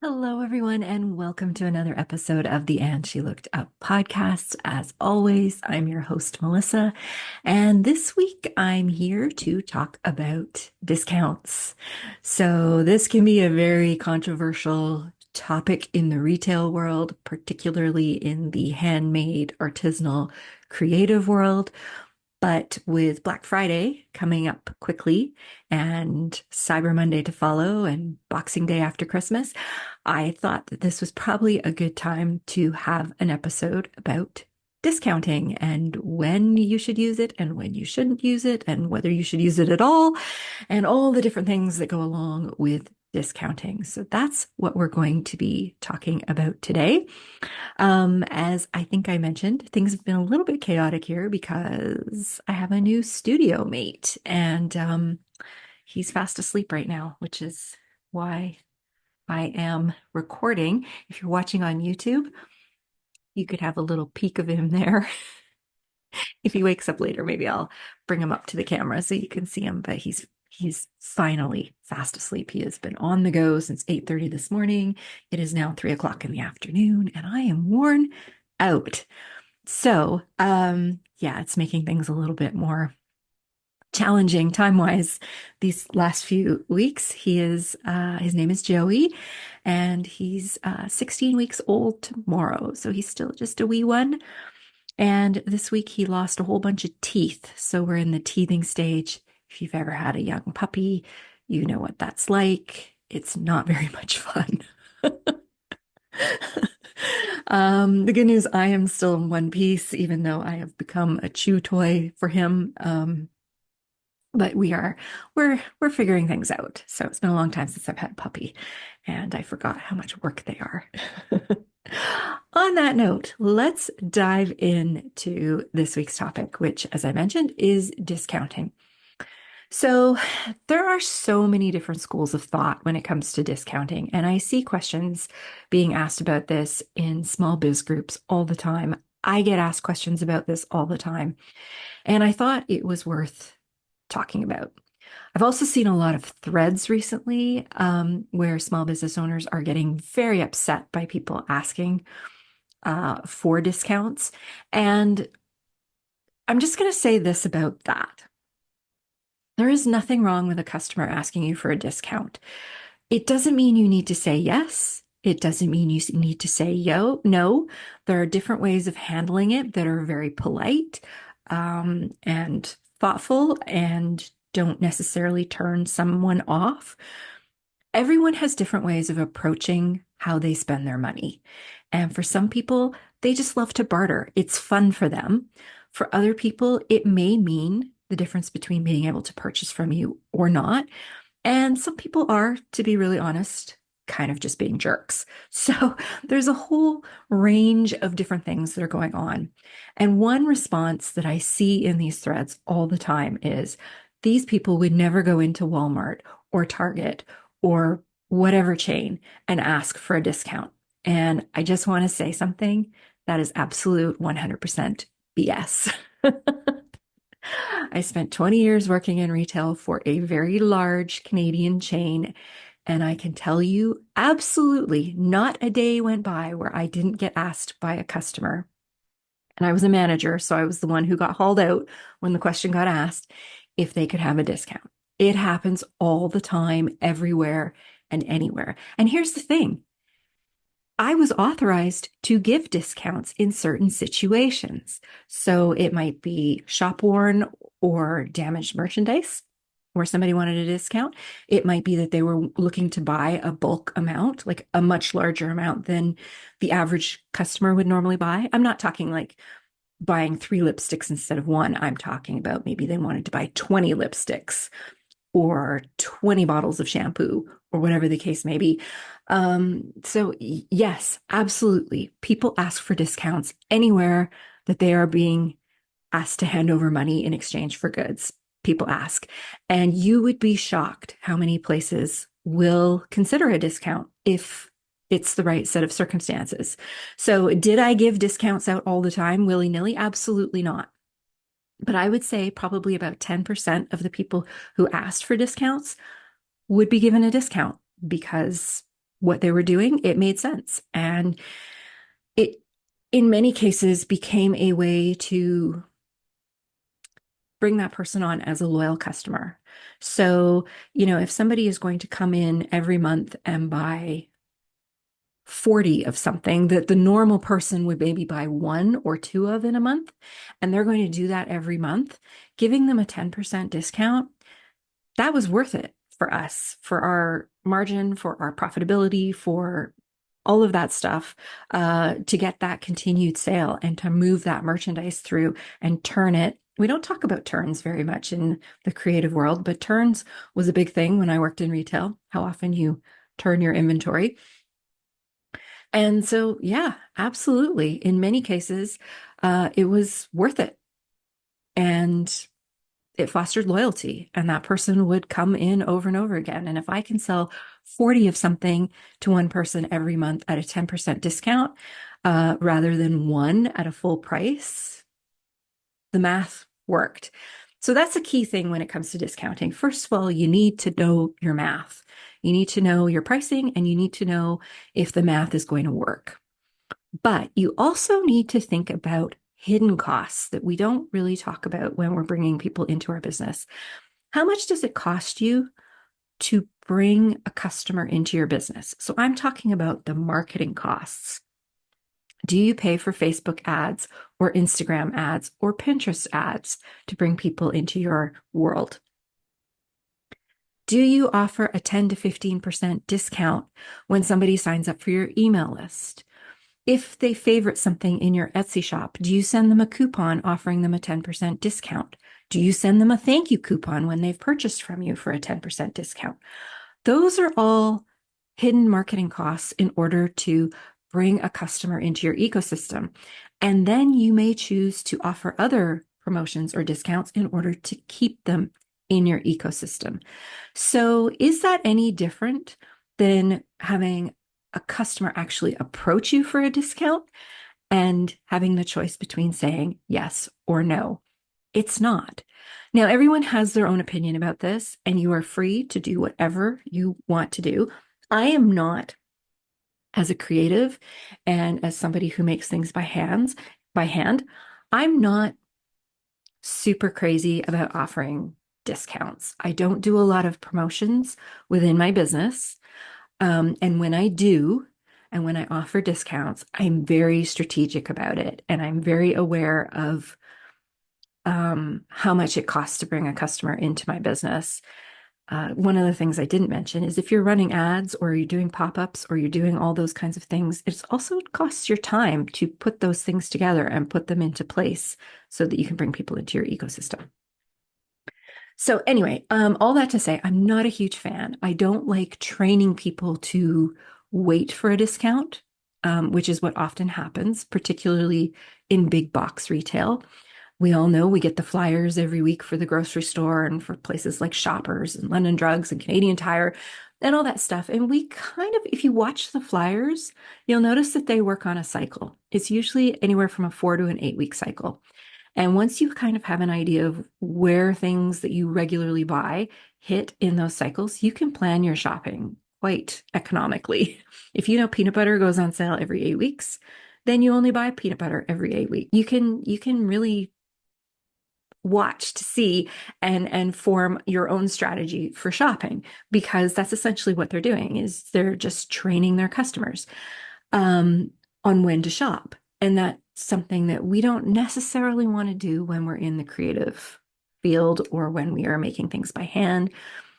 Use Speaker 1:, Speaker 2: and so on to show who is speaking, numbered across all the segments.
Speaker 1: Hello, everyone, and welcome to another episode of the And She Looked Up podcast. As always, I'm your host, Melissa, and this week I'm here to talk about discounts. So, this can be a very controversial topic in the retail world, particularly in the handmade, artisanal, creative world. But with Black Friday coming up quickly and Cyber Monday to follow and Boxing Day after Christmas, I thought that this was probably a good time to have an episode about discounting and when you should use it and when you shouldn't use it and whether you should use it at all and all the different things that go along with discounting. So that's what we're going to be talking about today. As I think I mentioned, things have been a little bit chaotic here because I have a new studio mate and he's fast asleep right now, which is why I am recording. If you're watching on YouTube, you could have a little peek of him there. If he wakes up later, maybe I'll bring him up to the camera so you can see him, but he's finally fast asleep. He has been on the go since 8:30 this morning. It is now 3 o'clock in the afternoon, and I am worn out. So, yeah, it's making things a little bit more challenging time-wise these last few weeks. His name is Joey, and he's 16 weeks old tomorrow, so he's still just a wee one. And this week he lost a whole bunch of teeth. So we're in the teething stage. If you've ever had a young puppy, you know what that's like. It's not very much fun. The good news, I am still in one piece, even though I have become a chew toy for him. But we're figuring things out. So it's been a long time since I've had a puppy, and I forgot how much work they are. On that note, let's dive into this week's topic, which, as I mentioned, is discounting. So there are so many different schools of thought when it comes to discounting, and I see questions being asked about this in small biz groups all the time. I get asked questions about this all the time, and I thought it was worth talking about. I've also seen a lot of threads recently where small business owners are getting very upset by people asking for discounts. And I'm just going to say this about that. There is nothing wrong with a customer asking you for a discount. It doesn't mean you need to say yes. It doesn't mean you need to say no. There are different ways of handling it that are very polite and thoughtful and don't necessarily turn someone off. Everyone has different ways of approaching how they spend their money. And for some people, they just love to barter. It's fun for them. For other people, it may mean the difference between being able to purchase from you or not. And some people are, to be really honest, kind of just being jerks. So there's a whole range of different things that are going on. And one response that I see in these threads all the time is these people would never go into Walmart or Target or whatever chain and ask for a discount. And I just want to say something that is absolute 100% BS. I spent 20 years working in retail for a very large Canadian chain, and I can tell you absolutely not a day went by where I didn't get asked by a customer. And I was a manager, so I was the one who got hauled out when the question got asked if they could have a discount. It happens all the time, everywhere and anywhere. And here's the thing. I was authorized to give discounts in certain situations. So it might be shop worn or damaged merchandise where somebody wanted a discount. It might be that they were looking to buy a bulk amount, like a much larger amount than the average customer would normally buy. I'm not talking like buying 3 lipsticks instead of one. I'm talking about maybe they wanted to buy 20 lipsticks or 20 bottles of shampoo or whatever the case may be. So yes, absolutely. People ask for discounts anywhere that they are being asked to hand over money in exchange for goods. People ask, and you would be shocked how many places will consider a discount if it's the right set of circumstances. So did I give discounts out all the time willy-nilly? Absolutely not. But I would say probably about 10% of the people who asked for discounts would be given a discount because what they were doing, it made sense. And it, in many cases, became a way to bring that person on as a loyal customer. So, if somebody is going to come in every month and buy 40 of something that the normal person would maybe buy one or two of in a month, and they're going to do that every month, giving them a 10% discount, that was worth it for us, for our margin, for our profitability, for all of that stuff, to get that continued sale and to move that merchandise through and turn it. We don't talk about turns very much in the creative world, but turns was a big thing when I worked in retail, how often you turn your inventory. And so, yeah, absolutely. In many cases, it was worth it. And it fostered loyalty, and that person would come in over and over again. And if I can sell 40 of something to one person every month at a 10% discount, rather than one at a full price, the math worked. So that's a key thing when it comes to discounting. First of all, you need to know your math. You need to know your pricing, and you need to know if the math is going to work. But you also need to think about hidden costs that we don't really talk about when we're bringing people into our business. How much does it cost you to bring a customer into your business? So I'm talking about the marketing costs. Do you pay for Facebook ads or Instagram ads or Pinterest ads to bring people into your world? Do you offer a 10 to 15% discount when somebody signs up for your email list? If they favorite something in your Etsy shop, do you send them a coupon offering them a 10% discount? Do you send them a thank you coupon when they've purchased from you for a 10% discount? Those are all hidden marketing costs in order to bring a customer into your ecosystem. And then you may choose to offer other promotions or discounts in order to keep them in your ecosystem. So is that any different than having a customer actually approach you for a discount and having the choice between saying yes or no? It's not. Now, everyone has their own opinion about this, and you are free to do whatever you want to do. I am not, as a creative and as somebody who makes things by hand, I'm not super crazy about offering discounts. I don't do a lot of promotions within my business. And when I do, and when I offer discounts, I'm very strategic about it. And I'm very aware of how much it costs to bring a customer into my business. One of the things I didn't mention is if you're running ads or you're doing pop-ups or you're doing all those kinds of things, it also costs your time to put those things together and put them into place so that you can bring people into your ecosystem. So anyway, all that to say, I'm not a huge fan. I don't like training people to wait for a discount, which is what often happens, particularly in big box retail. We all know we get the flyers every week for the grocery store and for places like Shoppers and London Drugs and Canadian Tire and all that stuff. And we kind of, if you watch the flyers, you'll notice that they work on a cycle. It's usually anywhere from a 4 to an 8 week cycle. And once you kind of have an idea of where things that you regularly buy hit in those cycles, you can plan your shopping quite economically. If you know peanut butter goes on sale every 8 weeks, then you only buy peanut butter every 8 weeks. You can really watch to see and form your own strategy for shopping, because that's essentially what they're doing, is they're just training their customers on when to shop. And that's something that we don't necessarily want to do when we're in the creative field or when we are making things by hand.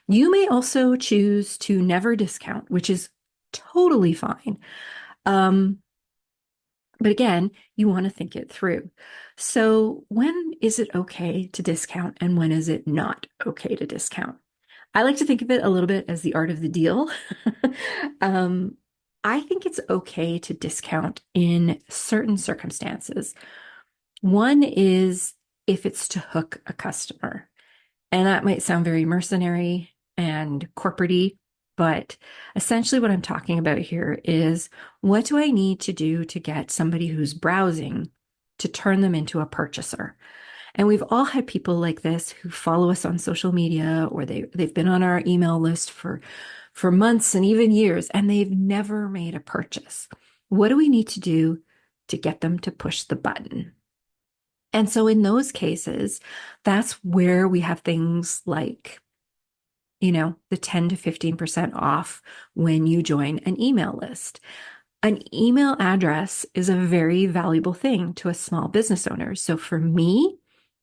Speaker 1: You may also choose to never discount, which is totally fine. But again, you want to think it through. So when is it okay to discount and when is it not okay to discount? I like to think of it a little bit as the art of the deal. I think it's okay to discount in certain circumstances. One is if it's to hook a customer. And that might sound very mercenary and corporate-y, but essentially what I'm talking about here is, what do I need to do to get somebody who's browsing to turn them into a purchaser? And we've all had people like this who follow us on social media, or they've been on our email list for for months and even years, and they've never made a purchase. What do we need to do to get them to push the button? And so in those cases, that's where we have things like, the 10 to 15% off when you join an email list. An email address is a very valuable thing to a small business owner. So for me,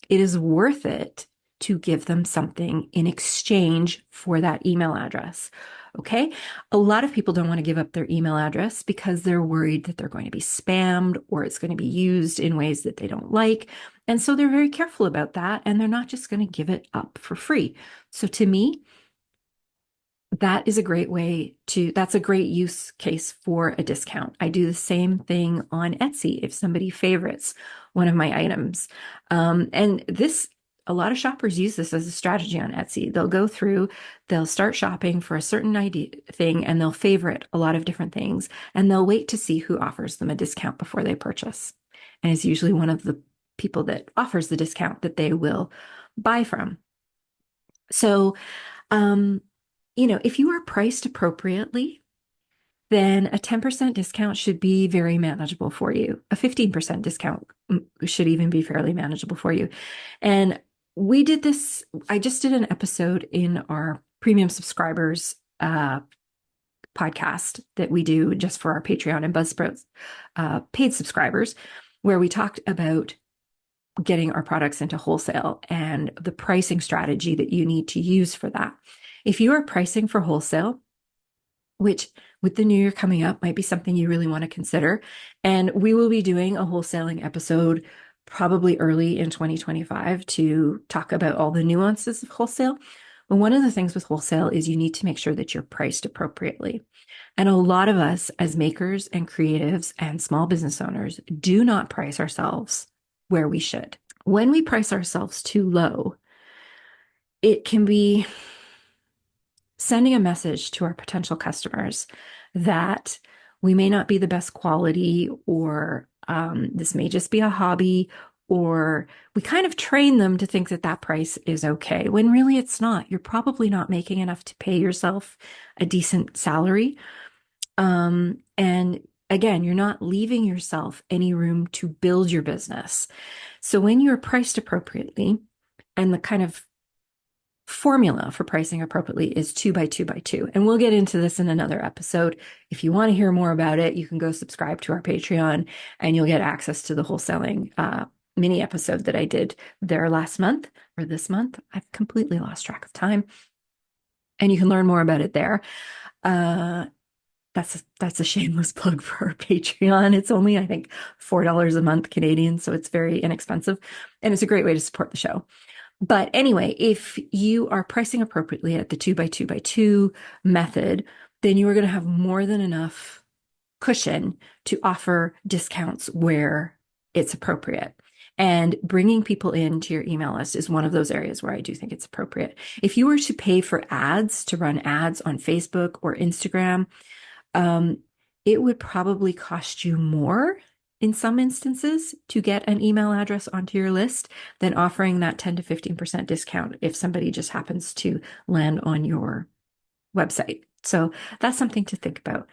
Speaker 1: it is worth it to give them something in exchange for that email address. Okay. A lot of people don't want to give up their email address because they're worried that they're going to be spammed or it's going to be used in ways that they don't like. And so they're very careful about that. And they're not just going to give it up for free. So to me, that's a great use case for a discount. I do the same thing on Etsy if somebody favorites one of my items. A lot of shoppers use this as a strategy on Etsy. They'll go through, they'll start shopping for a certain thing, and they'll favorite a lot of different things, and they'll wait to see who offers them a discount before they purchase. And it's usually one of the people that offers the discount that they will buy from. So, if you are priced appropriately, then a 10% discount should be very manageable for you. A 15% discount should even be fairly manageable for you. And we did this, I just did an episode in our premium subscribers podcast that we do just for our Patreon and Buzzsprout paid subscribers, where we talked about getting our products into wholesale and the pricing strategy that you need to use for that. If you are pricing for wholesale, which with the new year coming up might be something you really want to consider, and we will be doing a wholesaling episode probably early in 2025 to talk about all the nuances of wholesale. But one of the things with wholesale is you need to make sure that you're priced appropriately. And a lot of us as makers and creatives and small business owners do not price ourselves where we should. When we price ourselves too low, it can be sending a message to our potential customers that we may not be the best quality, or this may just be a hobby, or we kind of train them to think that that price is okay, when really it's not. You're probably not making enough to pay yourself a decent salary. And again, you're not leaving yourself any room to build your business. So when you're priced appropriately, and the kind of formula for pricing appropriately is 2 by 2 by 2. And we'll get into this in another episode. If you want to hear more about it, you can go subscribe to our Patreon and you'll get access to the wholesaling mini episode that I did there last month or this month. I've completely lost track of time. And you can learn more about it there. That's a shameless plug for our Patreon. It's only, I think, $4 a month Canadian, so it's very inexpensive. And it's a great way to support the show. But anyway, if you are pricing appropriately at the 2 by 2 by 2 method, then you are going to have more than enough cushion to offer discounts where it's appropriate. And bringing people into your email list is one of those areas where I do think it's appropriate. If you were to pay for ads, to run ads on Facebook or Instagram, it would probably cost you more in some instances to get an email address onto your list than offering that 10 to 15% discount if somebody just happens to land on your website. So that's something to think about.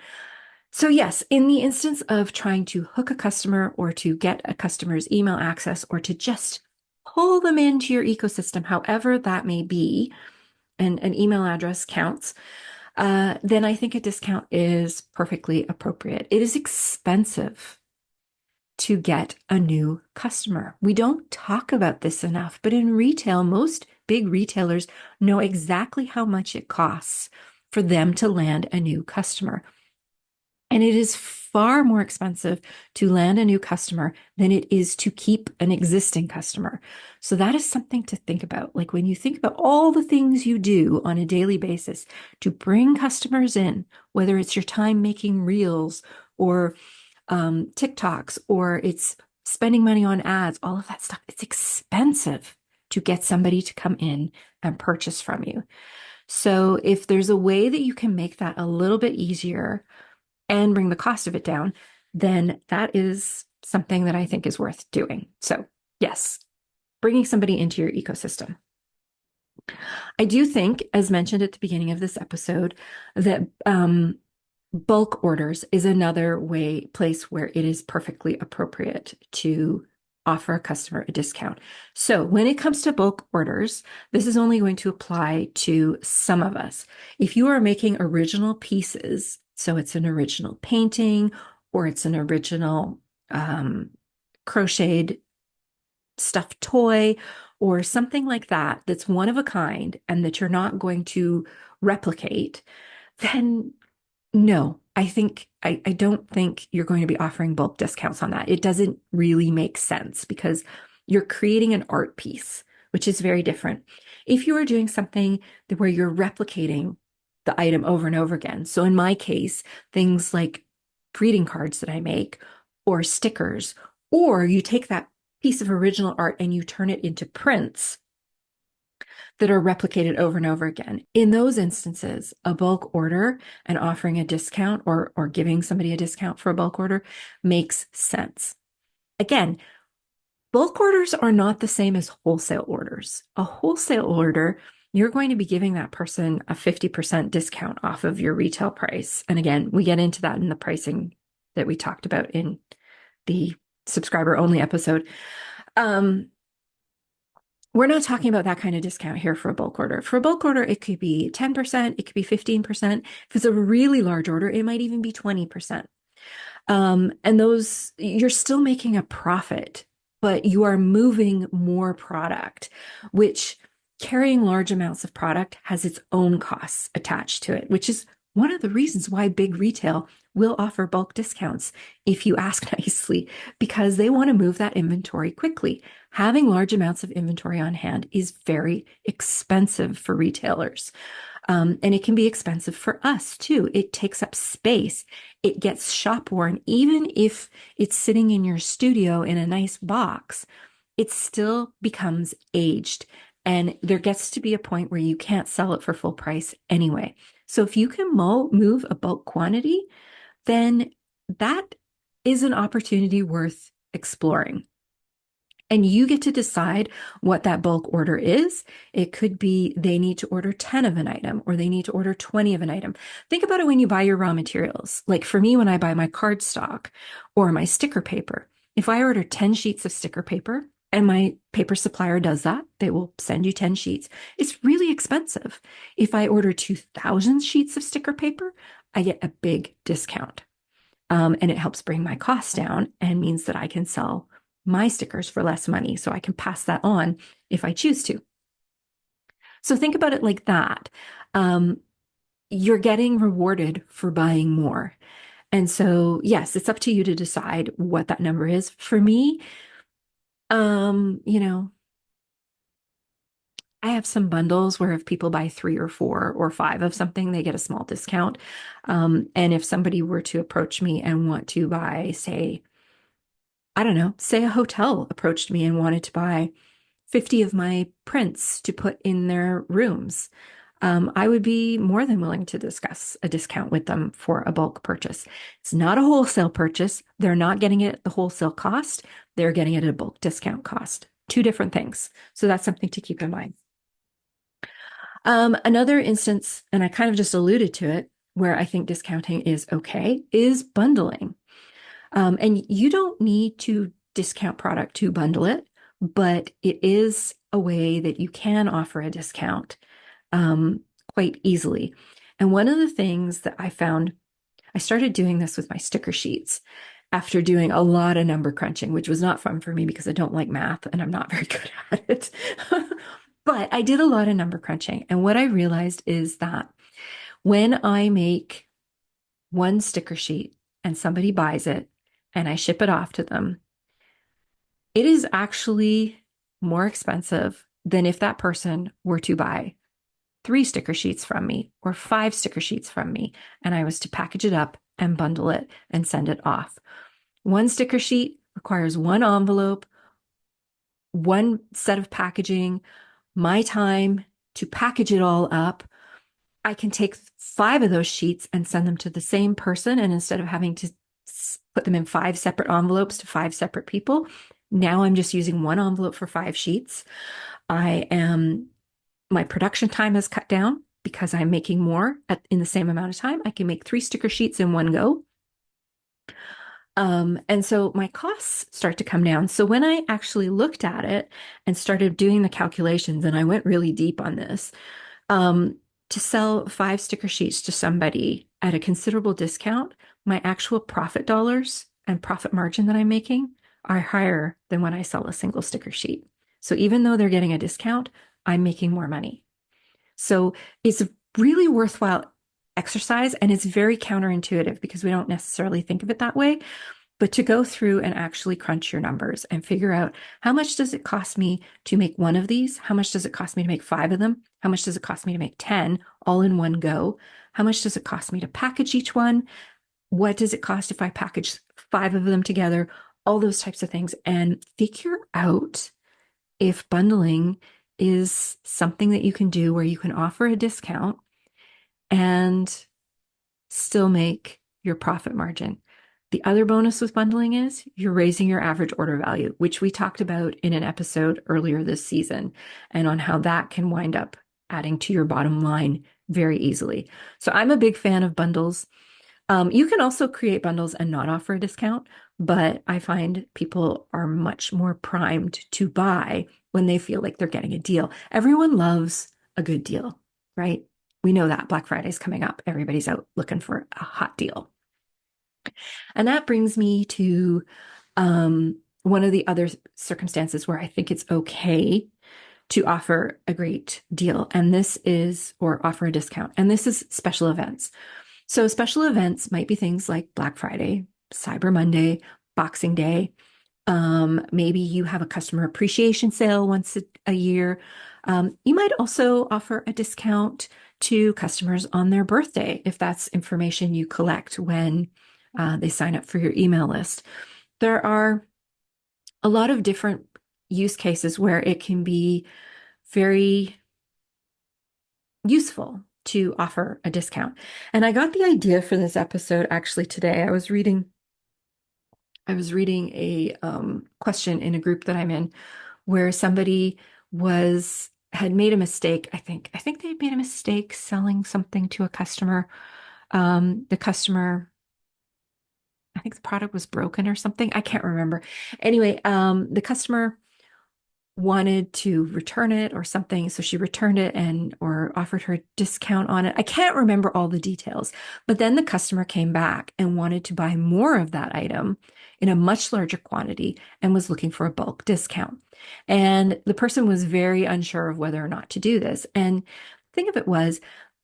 Speaker 1: So yes, in the instance of trying to hook a customer or to get a customer's email access or to just pull them into your ecosystem, however that may be, and an email address counts, then I think a discount is perfectly appropriate. It is expensive to get a new customer. We don't talk about this enough, but in retail, most big retailers know exactly how much it costs for them to land a new customer. And it is far more expensive to land a new customer than it is to keep an existing customer. So that is something to think about. Like when you think about all the things you do on a daily basis to bring customers in, whether it's your time making reels or TikToks, or it's spending money on ads, all of that stuff, it's expensive to get somebody to come in and purchase from you. So if there's a way that you can make that a little bit easier and bring the cost of it down, then that is something that I think is worth doing. So yes, bringing somebody into your ecosystem. I do think, as mentioned at the beginning of this episode, that bulk orders is another place where it is perfectly appropriate to offer a customer a discount. So when it comes to bulk orders, this is only going to apply to some of us. If you are making original pieces, so it's an original painting or it's an original crocheted stuffed toy or something like that, that's one of a kind and that you're not going to replicate, then no, I don't think you're going to be offering bulk discounts on that. It doesn't really make sense because you're creating an art piece, which is very different. If you are doing something where you're replicating the item over and over again, so in my case, things like greeting cards that I make or stickers, or you take that piece of original art and you turn it into prints that are replicated over and over again. In those instances, a bulk order and offering a discount or giving somebody a discount for a bulk order makes sense. Again, bulk orders are not the same as wholesale orders. A wholesale order, you're going to be giving that person a 50% discount off of your retail price. And again, we get into that in the pricing that we talked about in the subscriber only episode. We're not talking about that kind of discount here for a bulk order. For a bulk order, it could be 10%, it could be 15%. If it's a really large order, it might even be 20%. And those, you're still making a profit, but you are moving more product, which carrying large amounts of product has its own costs attached to it, which is one of the reasons why big retail will offer bulk discounts if you ask nicely, because they want to move that inventory quickly. Having large amounts of inventory on hand is very expensive for retailers. And it can be expensive for us too. It takes up space. It gets shop worn. Even if it's sitting in your studio in a nice box, it still becomes aged. And there gets to be a point where you can't sell it for full price anyway. So if you can move a bulk quantity, then that is an opportunity worth exploring. And you get to decide what that bulk order is. It could be they need to order 10 of an item or they need to order 20 of an item. Think about it when you buy your raw materials. Like for me, when I buy my cardstock or my sticker paper, if I order 10 sheets of sticker paper and my paper supplier does that, they will send you 10 sheets. It's really expensive. If I order 2,000 sheets of sticker paper, I get a big discount. And it helps bring my costs down and means that I can sell my stickers for less money. So I can pass that on if I choose to. So think about it like that. You're getting rewarded for buying more. And so, yes, it's up to you to decide what that number is. For me, you know, I have some bundles where if people buy 3 or 4 or 5 of something, they get a small discount. And if somebody were to approach me and want to buy, say, I don't know, say a hotel approached me and wanted to buy 50 of my prints to put in their rooms, I would be more than willing to discuss a discount with them for a bulk purchase. It's not a wholesale purchase. They're not getting it at the wholesale cost. They're getting it at a bulk discount cost. Two different things. So that's something to keep in mind. Another instance, and I kind of just alluded to it, where I think discounting is okay, is bundling. And you don't need to discount product to bundle it, but it is a way that you can offer a discount quite easily. And one of the things that I found, I started doing this with my sticker sheets after doing a lot of number crunching, which was not fun for me because I don't like math and I'm not very good at it. But I did a lot of number crunching. And what I realized is that when I make one sticker sheet and somebody buys it and I ship it off to them, it is actually more expensive than if that person were to buy 3 sticker sheets from me or 5 sticker sheets from me, and I was to package it up and bundle it and send it off. One sticker sheet requires one envelope, one set of packaging, my time to package it all up. I can take 5 of those sheets and send them to the same person. And instead of having to put them in 5 separate envelopes to 5 separate people, now I'm just using one envelope for 5 sheets. I am My production time is cut down because I'm making more in the same amount of time. I can make 3 sticker sheets in one go. And so my costs start to come down. So when I actually looked at it and started doing the calculations, and I went really deep on this, um, to sell 5 sticker sheets to somebody at a considerable discount, my actual profit dollars and profit margin that I'm making are higher than when I sell a single sticker sheet. So even though they're getting a discount, I'm making more money. So it's a really worthwhile exercise, and it's very counterintuitive because we don't necessarily think of it that way. But to go through and actually crunch your numbers and figure out how much does it cost me to make one of these? How much does it cost me to make 5 of them? How much does it cost me to make 10 all in one go? How much does it cost me to package each one? What does it cost if I package 5 of them together? All those types of things, and figure out if bundling is something that you can do where you can offer a discount and still make your profit margin. The other bonus with bundling is you're raising your average order value, which we talked about in an episode earlier this season, and on how that can wind up adding to your bottom line very easily. So I'm a big fan of bundles. You can also create bundles and not offer a discount, but I find people are much more primed to buy when they feel like they're getting a deal. Everyone loves a good deal, right? We know that Black Friday is coming up. Everybody's out looking for a hot deal. And that brings me to one of the other circumstances where I think it's okay to offer a great deal. And this is, or offer a discount. And this is special events. So special events might be things like Black Friday, Cyber Monday, Boxing Day. Maybe you have a customer appreciation sale once a year. You might also offer a discount to customers on their birthday if that's information you collect when they sign up for your email list. There are a lot of different use cases where it can be very useful to offer a discount. And I got the idea for this episode actually today. I was reading a question in a group that I'm in where somebody had made a mistake. I think they made a mistake selling something to a customer. The customer, I think the product was broken or something. I can't remember. Anyway, the customer wanted to return it or something. So she returned it and or offered her a discount on it. I can't remember all the details, but then the customer came back and wanted to buy more of that item in a much larger quantity and was looking for a bulk discount. And the person was very unsure of whether or not to do this. And the thing of it was,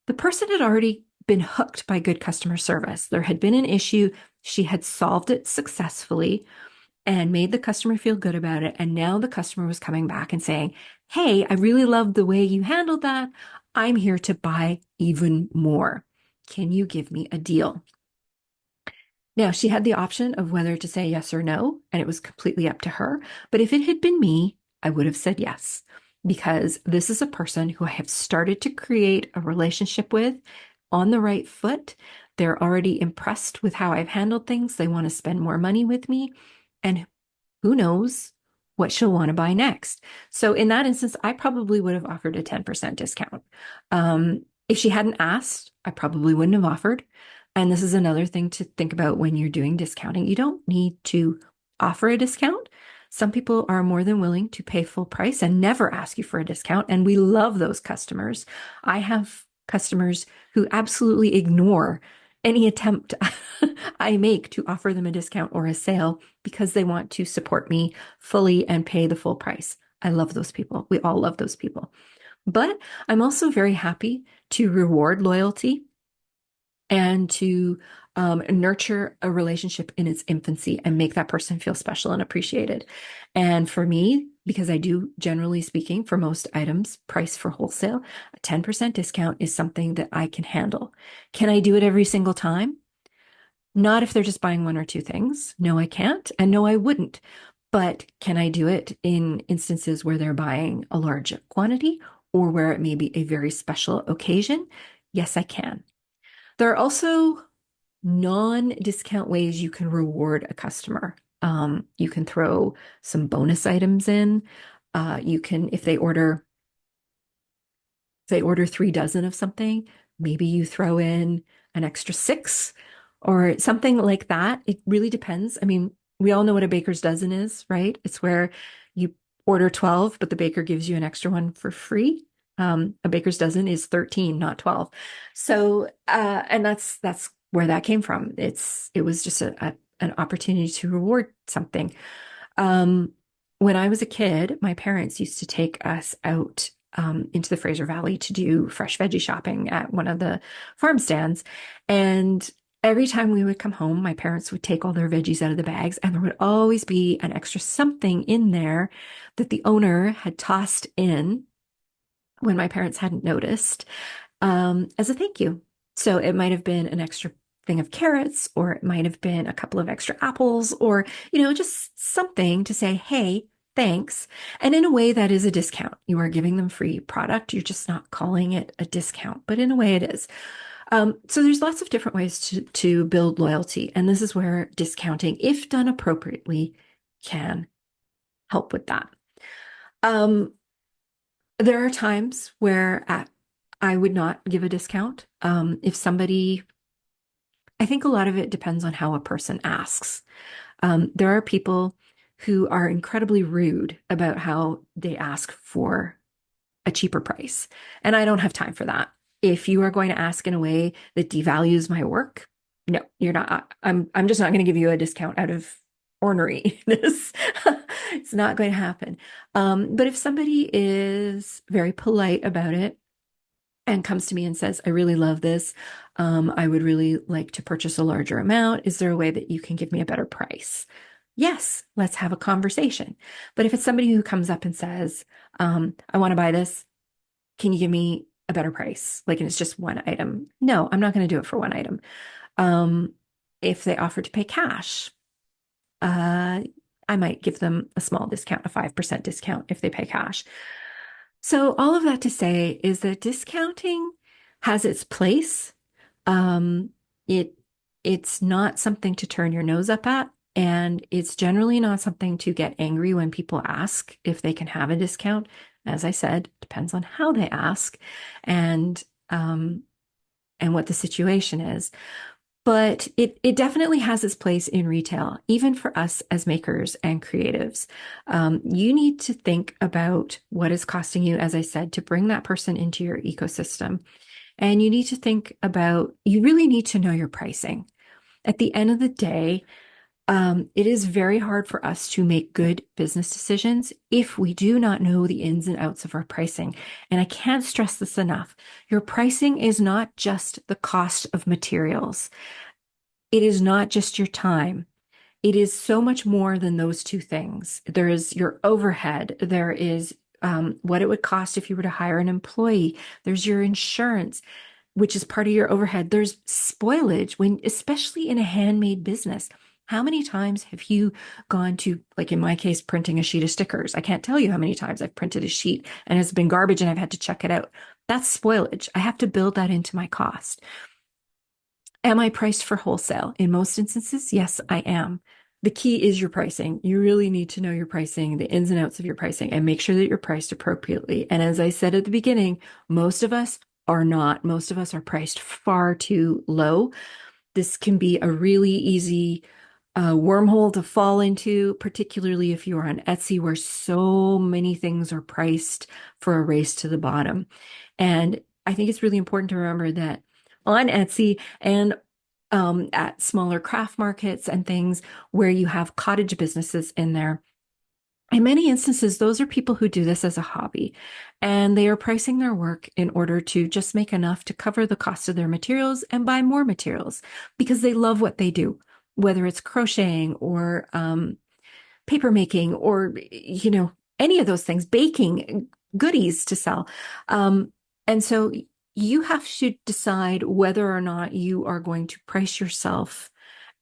Speaker 1: the person had already been hooked by good customer service. There had been an issue. She had solved it successfully and made the customer feel good about it. And now the customer was coming back and saying, "Hey, I really loved the way you handled that. I'm here to buy even more. Can you give me a deal?" Now, she had the option of whether to say yes or no, and it was completely up to her. But if it had been me, I would have said yes, because this is a person who I have started to create a relationship with on the right foot. They're already impressed with how I've handled things. They want to spend more money with me. And who knows what she'll want to buy next. So in that instance, I probably would have offered a 10% discount. If she hadn't asked, I probably wouldn't have offered. And this is another thing to think about when you're doing discounting. You don't need to offer a discount. Some people are more than willing to pay full price and never ask you for a discount. And we love those customers. I have customers who absolutely ignore any attempt I make to offer them a discount or a sale because they want to support me fully and pay the full price. I love those people. We all love those people. But I'm also very happy to reward loyalty and to nurture a relationship in its infancy and make that person feel special and appreciated. And for me, because I do, generally speaking, for most items, price for wholesale, a 10% discount is something that I can handle. Can I do it every single time? Not if they're just buying one or two things. No, I can't. And no, I wouldn't. But can I do it in instances where they're buying a large quantity or where it may be a very special occasion? Yes, I can. There are also non-discount ways you can reward a customer. You can throw some bonus items in. You can, if they order they order 3 dozen of something, maybe you throw in an extra six or something like that. It really depends. I mean, we all know what a baker's dozen is, right? It's where you order 12, but the baker gives you an extra one for free. A baker's dozen is 13, not 12. So, and that's where that came from. It was just an opportunity to reward something. Um, when I was a kid, my parents used to take us out into the Fraser Valley to do fresh veggie shopping at one of the farm stands. And every time we would come home, my parents would take all their veggies out of the bags, and there would always be an extra something in there that the owner had tossed in when my parents hadn't noticed as a thank you. So it might have been an extra thing of carrots, or it might have been a couple of extra apples, or, just something to say, hey, thanks. And in a way, that is a discount. You are giving them free product. You're just not calling it a discount, but in a way, it is. So there's lots of different ways to build loyalty. And this is where discounting, if done appropriately, can help with that. Um, there are times where I would not give a discount. If somebody, I think a lot of it depends on how a person asks. There are people who are incredibly rude about how they ask for a cheaper price. And I don't have time for that. If you are going to ask in a way that devalues my work, no, you're not. I'm just not going to give you a discount out of orneriness. It's not going to happen. But if somebody is very polite about it and comes to me and says, I really love this. I would really like to purchase a larger amount. Is there a way that you can give me a better price? Yes, let's have a conversation. But if it's somebody who comes up and says, I want to buy this, can you give me a better price? Like, and it's just one item. No, I'm not going to do it for one item. Um, if they offer to pay cash, I might give them a small discount, a 5% discount if they pay cash. So all of that to say is that discounting has its place. Um, it it's not something to turn your nose up at, and it's generally not something to get angry when people ask if they can have a discount. As I said, depends on how they ask and um, and what the situation is. But it definitely has its place in retail, even for us as makers and creatives. You need to think about what is costing you, as I said, to bring that person into your ecosystem. And you need to think about, you really need to know your pricing. At the end of the day, it is very hard for us to make good business decisions if we do not know the ins and outs of our pricing. And I can't stress this enough. Your pricing is not just the cost of materials. It is not just your time. It is so much more than those two things. There is your overhead. There is what it would cost if you were to hire an employee. There's your insurance, which is part of your overhead. There's spoilage when, especially in a handmade business. How many times have you gone to, like in my case, printing a sheet of stickers? I can't tell you how many times I've printed a sheet and it's been garbage and I've had to check it out. That's spoilage. I have to build that into my cost. Am I priced for wholesale? In most instances, yes, I am. The key is your pricing. You really need to know your pricing, the ins and outs of your pricing, and make sure that you're priced appropriately. And as I said at the beginning, most of us are not. Most of us are priced far too low. This can be a really easy wormhole to fall into, particularly if you are on Etsy, where so many things are priced for a race to the bottom. And I think it's really important to remember that on Etsy and at smaller craft markets and things where you have cottage businesses in there, in many instances, those are people who do this as a hobby, and they are pricing their work in order to just make enough to cover the cost of their materials and buy more materials because they love what they do, whether it's crocheting or paper making or, any of those things, baking goodies to sell. And so you have to decide whether or not you are going to price yourself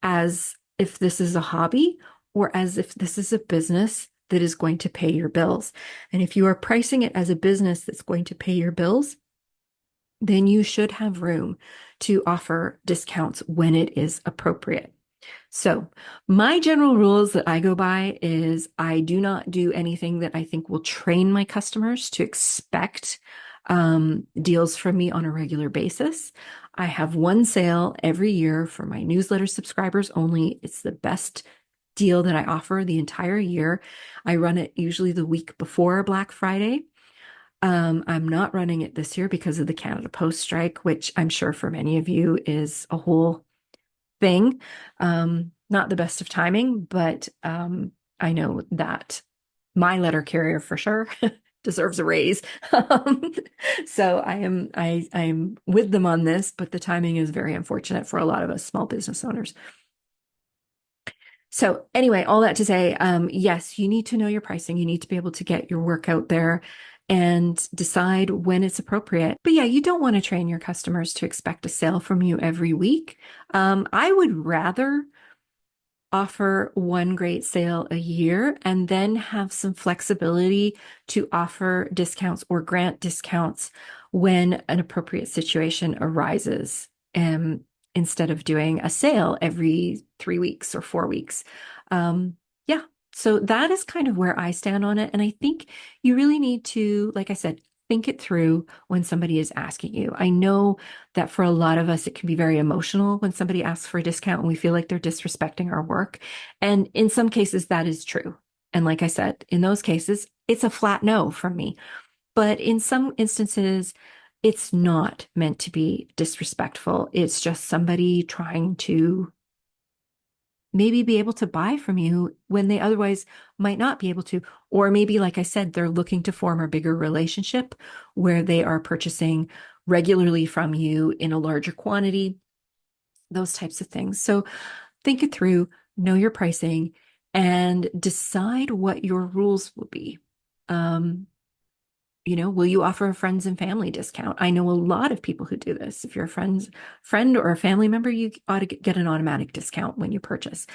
Speaker 1: as if this is a hobby or as if this is a business that is going to pay your bills. And if you are pricing it as a business that's going to pay your bills, then you should have room to offer discounts when it is appropriate. So my general rules that I go by is I do not do anything that I think will train my customers to expect deals from me on a regular basis. I have one sale every year for my newsletter subscribers only. It's the best deal that I offer the entire year. I run it usually the week before Black Friday. I'm not running it this year because of the Canada Post strike, which I'm sure for many of you is a whole thing. Not the best of timing, but I know that my letter carrier for sure deserves a raise. Um, so I am with them on this, but the timing is very unfortunate for a lot of us small business owners. So anyway, all that to say, yes, you need to know your pricing. You need to be able to get your work out there and decide when it's appropriate. But yeah, you don't want to train your customers to expect a sale from you every week. I would rather offer one great sale a year and then have some flexibility to offer discounts or grant discounts when an appropriate situation arises, instead of doing a sale every 3 weeks or 4 weeks. Yeah, so that is kind of where I stand on it. And I think you really need to, like I said, think it through when somebody is asking you. I know that for a lot of us, it can be very emotional when somebody asks for a discount and we feel like they're disrespecting our work. And in some cases, that is true. And like I said, in those cases, it's a flat no from me. But in some instances, it's not meant to be disrespectful. It's just somebody trying to maybe be able to buy from you when they otherwise might not be able to. Or maybe, like I said, they're looking to form a bigger relationship where they are purchasing regularly from you in a larger quantity, those types of things. So think it through, know your pricing, and decide what your rules will be. Um, will you offer a friends and family discount? I know a lot of people who do this. If you're a friend or a family member, you ought to get an automatic discount when you purchase.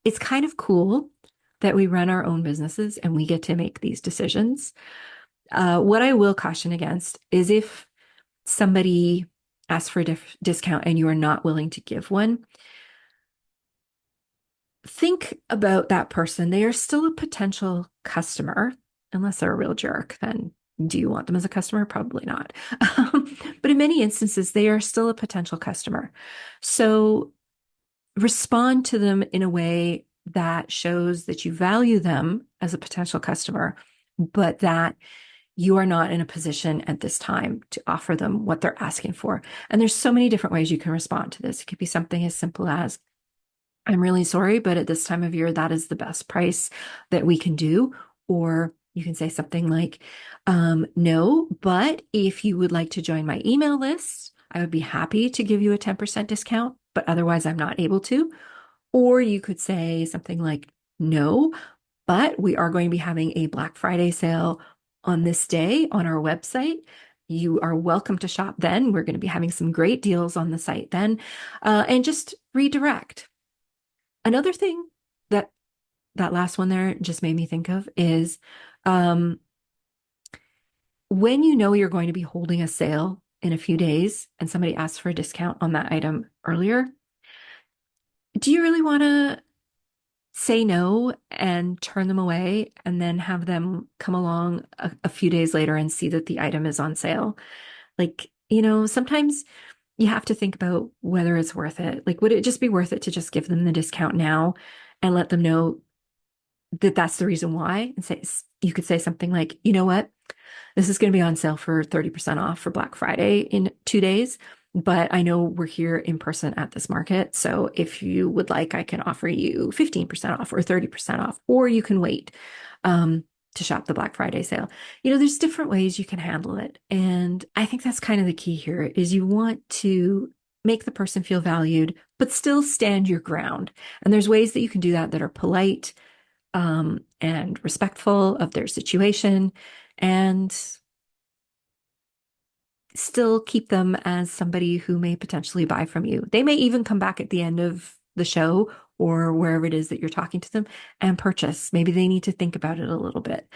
Speaker 1: It's kind of cool that we run our own businesses and we get to make these decisions. What I will caution against is if somebody asks for a discount and you are not willing to give one, think about that person. They are still a potential customer, unless they're a real jerk, then do you want them as a customer? Probably not. But in many instances, they are still a potential customer. So respond to them in a way that shows that you value them as a potential customer, but that you are not in a position at this time to offer them what they're asking for. And there's so many different ways you can respond to this. It could be something as simple as, I'm really sorry, but at this time of year, that is the best price that we can do. Or you can say something like, no, but if you would like to join my email list, I would be happy to give you a 10% discount, but otherwise I'm not able to. Or you could say something like, no, but we are going to be having a Black Friday sale on this day on our website. You are welcome to shop then. We're going to be having some great deals on the site then, and just redirect. Another thing that that last one there just made me think of is, when you know you're going to be holding a sale in a few days and somebody asks for a discount on that item earlier, do you really want to say no and turn them away and then have them come along a few days later and see that the item is on sale? Like, sometimes you have to think about whether it's worth it. Like, would it just be worth it to just give them the discount now and let them know that that's the reason why? And you could say something like, you know what? This is going to be on sale for 30% off for Black Friday in 2 days, but I know we're here in person at this market. So if you would like, I can offer you 15% off or 30% off, or you can wait to shop the Black Friday sale. There's different ways you can handle it. And I think that's kind of the key here is you want to make the person feel valued, but still stand your ground. And there's ways that you can do that are polite, and respectful of their situation, and still keep them as somebody who may potentially buy from you. They may even come back at the end of the show or wherever it is that you're talking to them and purchase. Maybe they need to think about it a little bit.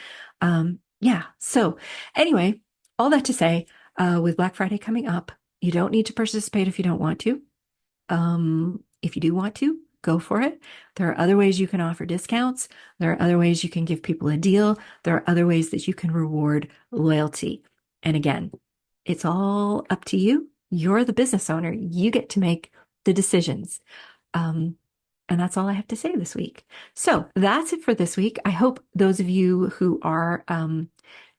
Speaker 1: Yeah. So anyway, all that to say, with Black Friday coming up, you don't need to participate if you don't want to. If you do want to, go for it. There are other ways you can offer discounts. There are other ways you can give people a deal. There are other ways that you can reward loyalty. And again, It's all up to you. You're the business owner. You get to make the decisions. Um, and that's all I have to say this week. So that's it for this week. I hope those of you who are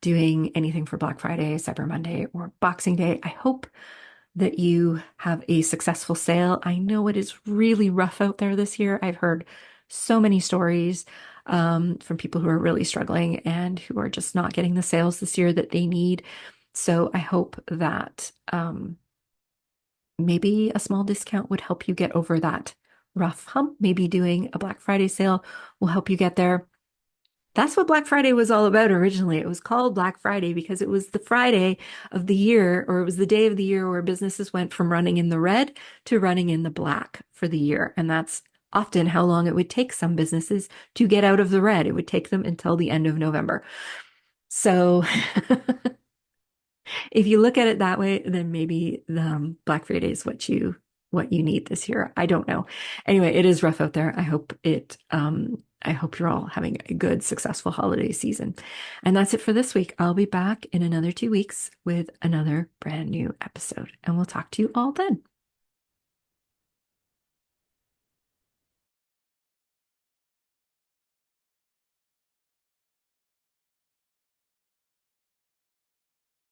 Speaker 1: doing anything for Black Friday, Cyber Monday, or Boxing Day, I hope that you have a successful sale. I know it is really rough out there this year. I've heard so many stories from people who are really struggling and who are just not getting the sales this year that they need. So I hope that maybe a small discount would help you get over that rough hump. Maybe doing a Black Friday sale will help you get there. That's what Black Friday was all about originally. It was called Black Friday because it was the Friday of the year, or it was the day of the year where businesses went from running in the red to running in the black for the year. And that's often how long it would take some businesses to get out of the red. It would take them until the end of November. So if you look at it that way, then maybe the Black Friday is what you need this year. I don't know. Anyway, it is rough out there. I hope you're all having a good, successful holiday season. And that's it for this week. I'll be back in another 2 weeks with another brand new episode, and we'll talk to you all then.